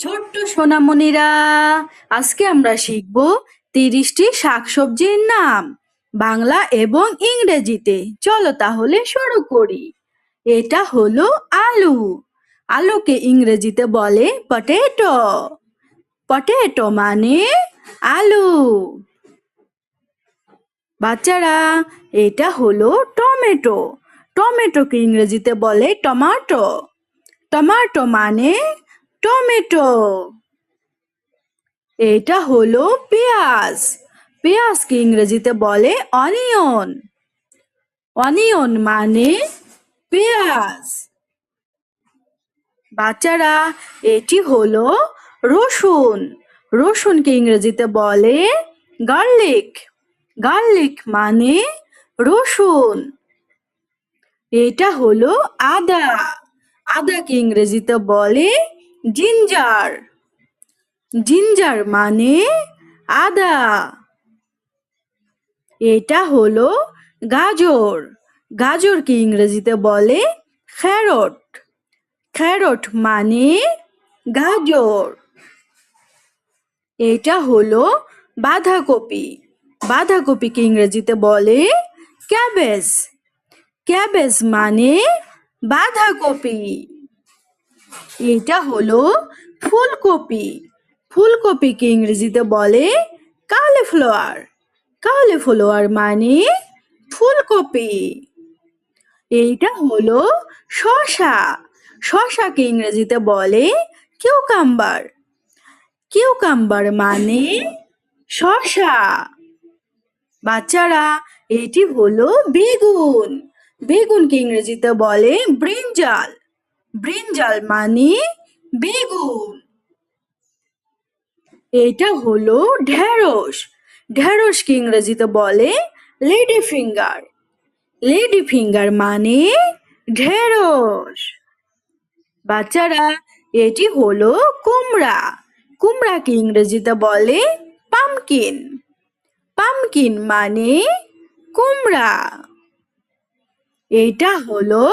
ছোট্ট সোনামণিরা, আজকে আমরা শিখব 30টি শাকসবজির নাম বাংলা এবং ইংরেজিতে। চলো তাহলে শুরু করি। এটা হলো আলু। আলুকে ইংরেজিতে বলে পটেটো। পটেটো মানে আলু। বাচ্চারা, এটা হলো টমেটো। টমেটোকে ইংরেজিতে বলে টমাটো। টমাটো মানে টমেটো। এটা হলো পেঁয়াজ। পেঁয়াজকে ইংরেজিতে বলে অনিয়ন। অনিয়ন মানে পেঁয়াজ। বাচ্চারা, এটি হলো রসুন। রসুনকে ইংরেজিতে বলে গার্লিক। গার্লিক মানে রসুন। এটা হলো আদা। আদাকে ইংরেজিতে বলে জিঞ্জার। জিঞ্জার মানে আদা। এটা হলো গাজর। গাজরকে ইংরেজিতে বলে ক্যারট। ক্যারট মানে গাজর। এটা হলো বাঁধাকপি। বাঁধাকপিকে ইংরেজিতে বলে ক্যাবেজ। ক্যাবেজ মানে বাঁধাকপি। এটা হলো ফুলকপি। ফুলকপিকে ইংরেজিতে বলে কালিফ্লাওয়ার। কালিফ্লাওয়ার মানে ফুলকপি। এইটা হলো শসা। শসাকে ইংরেজিতে বলে কিউকাম্বার। কিউকাম্বার মানে শসা। বাচ্চারা, এটি হলো বেগুন। বেগুনকে ইংরেজিতে বলে ব্রিঞ্জাল। ব্রিঞ্জাল মানে বেগুন। এটা হলো ঢেঁড়স। ঢেঁড়সকে ইংরেজিতে বলে লেডি ফিঙ্গার। লেডি ফিঙ্গার মানে ঢেঁড়স। বাচ্চারা, এটি হলো কুমড়া। কুমড়াকে ইংরেজিতে বলে পামকিন। পামকিন মানে কুমড়া। এটা হলো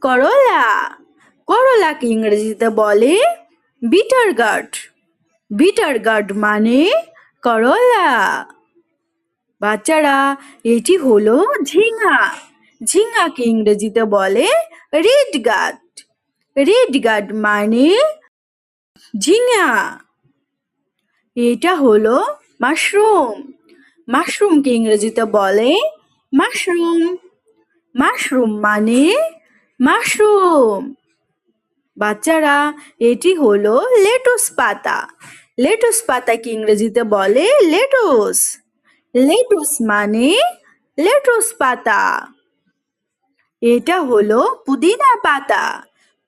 করলা। করলাকে ইংরেজিতে বলে বিটার গার্ড। বিটার গার্ড মানে করলা। বাচ্চারা, এটি হলো ঝিঙা। ঝিঙাকে ইংরেজিতে বলে রেড গার্ড। রেড গার্ড মানে ঝিঙা। এটা হলো মাশরুম। মাশরুমকে ইংরেজিতে বলে মাশরুম। মাশরুম মানে মাশরুম। বাচ্চারা, এটি হলো লেটুস পাতা। লেটুস পাতাকে ইংরেজিতে বলে লেটুস। লেটুস মানে লেটুস পাতা। এটা হলো পুদিনা পাতা।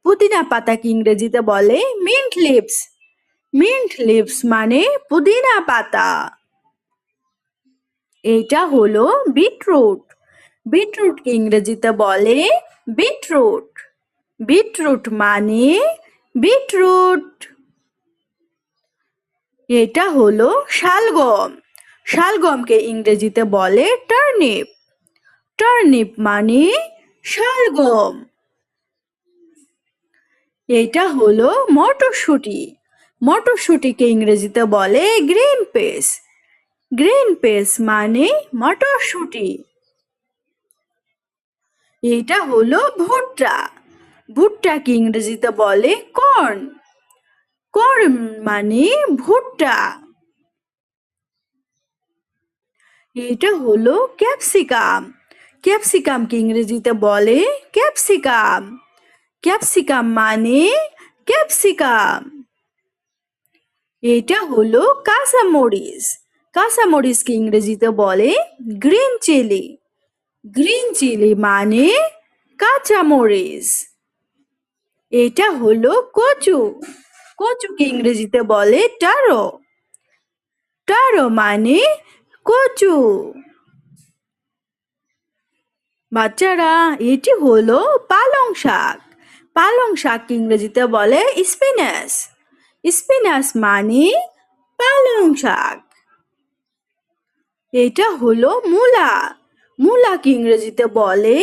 পুদিনা পাতাকে ইংরেজিতে বলে মিন্ট লিভস। মিন্ট লিভস মানে পুদিনা পাতা। এটা হলো বিটরুট। বিটরুটকে ইংরেজিতে বলে বিটরুট। বিটরুট মানে বিটরুট। এটা হলো শালগম। শালগমকে ইংরেজিতে বলে টার্নিপ। টার্নিপ মানে শালগম। এটা হলো মটরশুঁটি। মটরশুঁটিকে ইংরেজিতে বলে গ্রিন পেস। গ্রিন পেস মানে মটরশুঁটি। এটা হলো ভুট্টা। ভুট্টাকে ইংরেজিতে বলে কর্ন। কর্ন মানে ভুট্টা। এটা হলো ক্যাপসিকাম। ক্যাপসিকামকে ইংরেজিতে বলে ক্যাপসিকাম। ক্যাপসিকাম মানে ক্যাপসিকাম। এটা হলো কাঁচামরিচ। কাঁচামরিচকে ইংরেজিতে বলে গ্রিন চিলি। গ্রিন চিলি মানে কাঁচামরিচ। এটা হলো কচু। কচুকে ইংরেজিতে বলে টারো। টারো মানে কচু। বাচ্চারা, এটি হলো পালং শাক। পালং শাক ইংরেজিতে বলে স্পিনাচ। স্পিনাচ মানে পালং শাক। এটা হলো মূলা। মূলাকে ইংরেজিতে বলে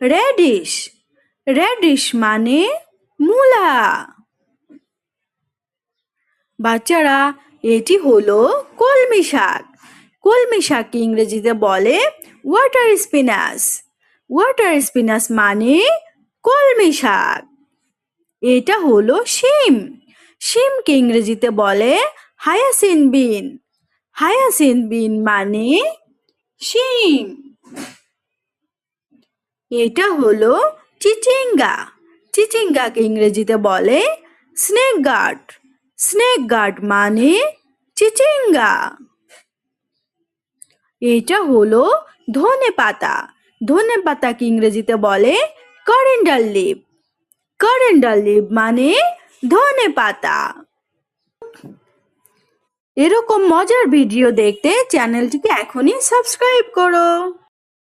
রেডিশ। রেডিশ মানে মূলা। বাচ্চারা, এটি হলো কলমি শাক। কলমি শাককে ইংরেজিতে বলে ওয়াটার স্পিনাচ। ওয়াটার স্পিনাচ মানে কলমি শাক। এটা হলো শিম। শিমকে ইংরেজিতে বলে হায়াসিন বিন। হায়াসিন বিন মানে শিম। এটা হলো চিচিঙ্গা। চিচিঙ্গাকে ইংরেজিতে বলে স্নেক গার্ড। স্নেক গার্ড মানে চিচিঙ্গা। এটা হলো ধনে পাতা। ধনে পাতাকে ইংরেজিতে বলে করিন্ডার লিভ। করিন্ডার লিভ মানে ধনে পাতা। এরকম মজার ভিডিও দেখতে চ্যানেলটিকে এখনই সাবস্ক্রাইব করো।